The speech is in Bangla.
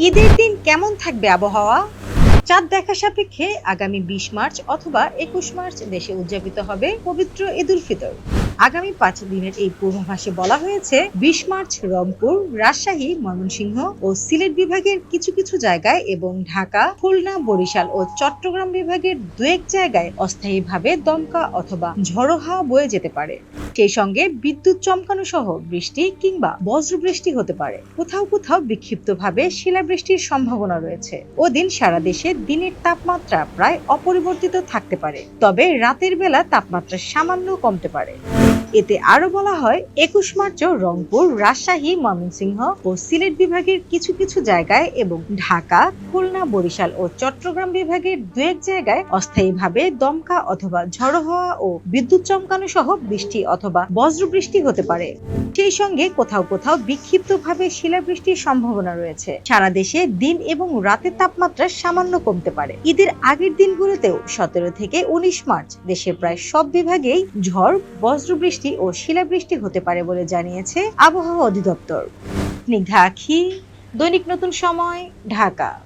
ঈদের দিন কেমন থাকবে আবহাওয়া? চাঁদ দেখা সাপেক্ষে আগামী ২০ মার্চ অথবা ২১ মার্চ দেশে উদযাপিত হবে পবিত্র ঈদ উল ফিতর। আগামী ৫ দিনের এই পূর্বাভাসে বলা হয়েছে ২০ মার্চ রংপুর, রাজশাহী, ময়মনসিংহ ও সিলেট বিভাগের কিছু কিছু জায়গায় এবং ঢাকা, খুলনা, বরিশাল ও চট্টগ্রাম বিভাগের দু-এক জায়গায় অস্থায়ীভাবে দমকা অথবা ঝড়ো হাওয়া বয়ে যেতে পারে। সেই সঙ্গে বিদ্যুৎ চমকানো সহ বৃষ্টি কিংবা বজ্রবৃষ্টি হতে পারে। কোথাও কোথাও বিক্ষিপ্তভাবে শিলাবৃষ্টির সম্ভাবনা রয়েছে। ওদিন সারা দেশে দিনের তাপমাত্রা প্রায় অপরিবর্তিত থাকতে পারে, তবে রাতের বেলা তাপমাত্রা সামান্য কমতে পারে। এতে আরো বলা হয় ২১ মার্চও রংপুর, রাজশাহী, ময়মনসিংহ ও সিলেট বিভাগের কিছু কিছু জায়গায় এবং ঢাকা, খুলনা, বরিশাল ও চট্টগ্রাম বিভাগের দু-এক জায়গায় অস্থায়ীভাবে দমকা অথবা ঝড়ো হাওয়া ও বিদ্যুৎ চমকানো সহ বৃষ্টি অথবা বজ্রবৃষ্টি হতে পারে। সেই সঙ্গে কোথাও কোথাও বিক্ষিপ্তভাবে শিলাবৃষ্টির সম্ভাবনা রয়েছে। সারা দেশে দিন এবং রাতের তাপমাত্রা সামান্য কমতে পারে। ঈদের আগের দিনগুলোতেও ১৭ থেকে ১৯ মার্চ দেশের প্রায় সব বিভাগেই ঝড়, বজ্রবৃষ্টি ও শিলাবৃষ্টি হতে পারে বলে জানিয়েছে আবহাওয়া অধিদপ্তর। স্নিগ্ধা আখি, দৈনিক নতুন সময়, ঢাকা।